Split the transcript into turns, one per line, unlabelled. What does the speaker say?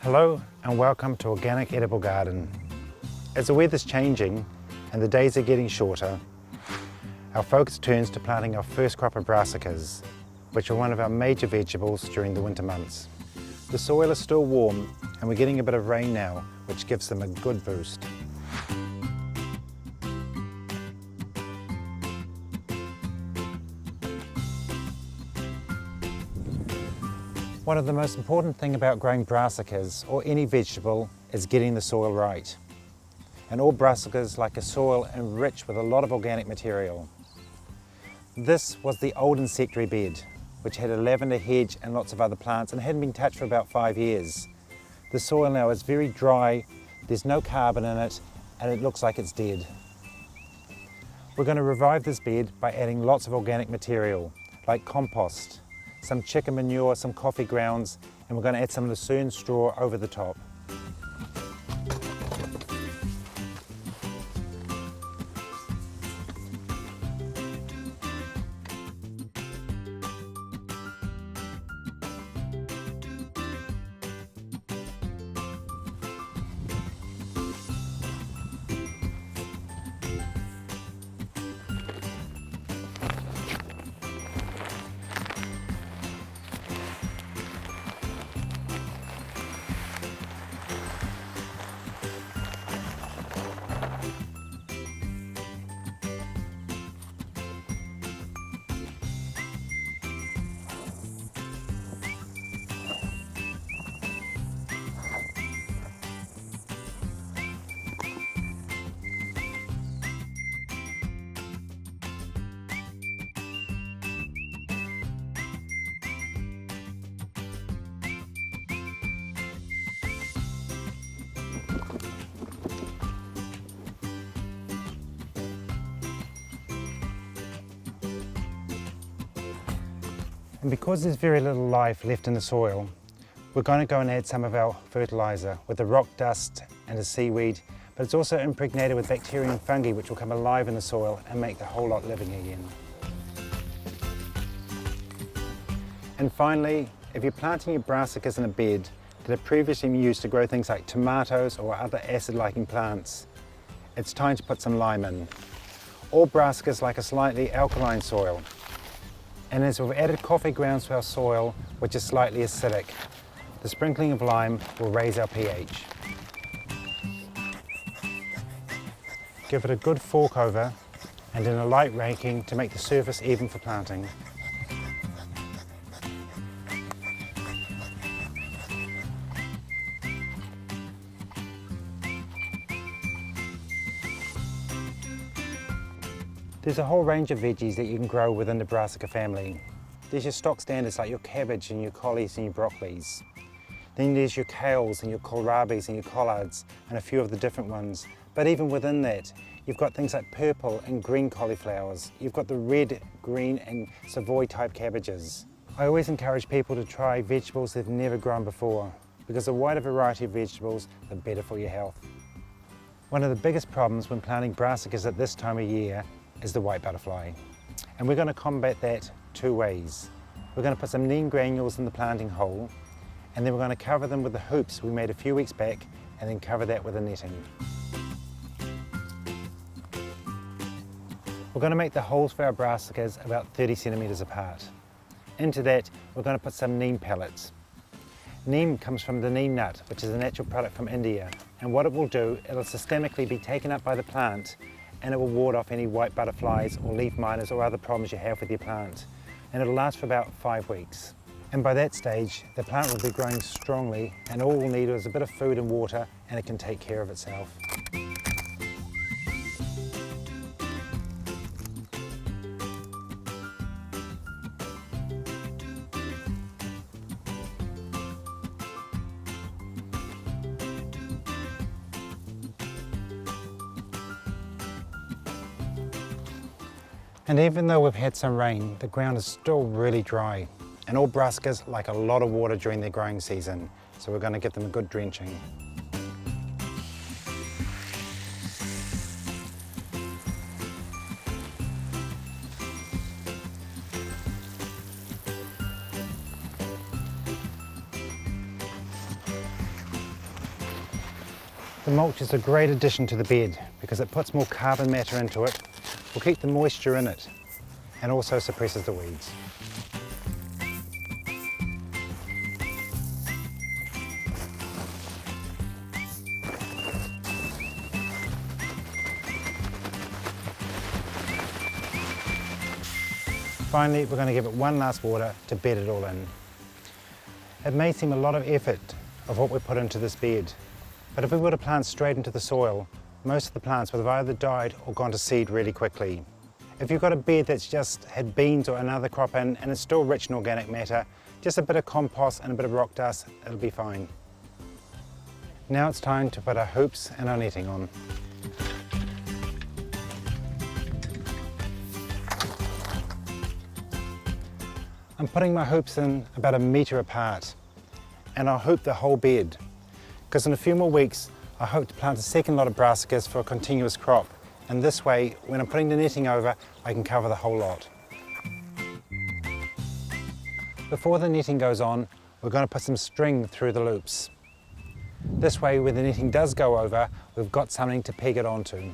Hello and welcome to Organic Edible Garden. As the weather's changing and the days are getting shorter, our focus turns to planting our first crop of brassicas, which are one of our major vegetables during the winter months. The soil is still warm and we're getting a bit of rain now, which gives them a good boost. One of the most important things about growing brassicas, or any vegetable, is getting the soil right. And all brassicas like a soil enriched with a lot of organic material. This was the old insectary bed, which had a lavender hedge and lots of other plants and hadn't been touched for about 5 years. The soil now is very dry, there's no carbon in it, and it looks like it's dead. We're going to revive this bed by adding lots of organic material, like compost, some chicken manure, some coffee grounds, and we're going to add some lucerne straw over the top. And because there's very little life left in the soil, we're going to go and add some of our fertiliser with the rock dust and the seaweed, but it's also impregnated with bacteria and fungi which will come alive in the soil and make the whole lot living again. And finally, if you're planting your brassicas in a bed that have previously been used to grow things like tomatoes or other acid-liking plants, it's time to put some lime in. All brassicas like a slightly alkaline soil. And as we've added coffee grounds to our soil, which is slightly acidic, the sprinkling of lime will raise our pH. Give it a good fork over and in a light raking to make the surface even for planting. There's a whole range of veggies that you can grow within the brassica family. There's your stock standards like your cabbage and your collies and your broccolis. Then there's your kales and your kohlrabis and your collards and a few of the different ones. But even within that, you've got things like purple and green cauliflowers. You've got the red, green and Savoy type cabbages. I always encourage people to try vegetables they've never grown before, because the wider variety of vegetables, the better for your health. One of the biggest problems when planting brassicas at this time of year is the white butterfly. And we're going to combat that two ways. We're going to put some neem granules in the planting hole, and then we're going to cover them with the hoops we made a few weeks back, and then cover that with a netting. We're going to make the holes for our brassicas about 30 centimetres apart. Into that we're going to put some neem pellets. Neem comes from the neem nut, which is a natural product from India, and what it will do, it'll systemically be taken up by the plant and it will ward off any white butterflies or leaf miners or other problems you have with your plant. And it'll last for about 5 weeks. And by that stage, the plant will be growing strongly and all we'll need is a bit of food and water and it can take care of itself. And even though we've had some rain, the ground is still really dry. And all brassicas like a lot of water during their growing season, so we're going to give them a good drenching. The mulch is a great addition to the bed because it puts more carbon matter into it, will keep the moisture in it, and also suppresses the weeds. Finally, we're going to give it one last water to bed it all in. It may seem a lot of effort of what we put into this bed, but if we were to plant straight into the soil, most of the plants would have either died or gone to seed really quickly. If you've got a bed that's just had beans or another crop in and it's still rich in organic matter, just a bit of compost and a bit of rock dust, it'll be fine. Now it's time to put our hoops and our netting on. I'm putting my hoops in about 1 metre apart, and I'll hoop the whole bed, because in a few more weeks I hope to plant a second lot of brassicas for a continuous crop, and this way when I'm putting the netting over I can cover the whole lot. Before the netting goes on, we're going to put some string through the loops. This way when the netting does go over, we've got something to peg it onto.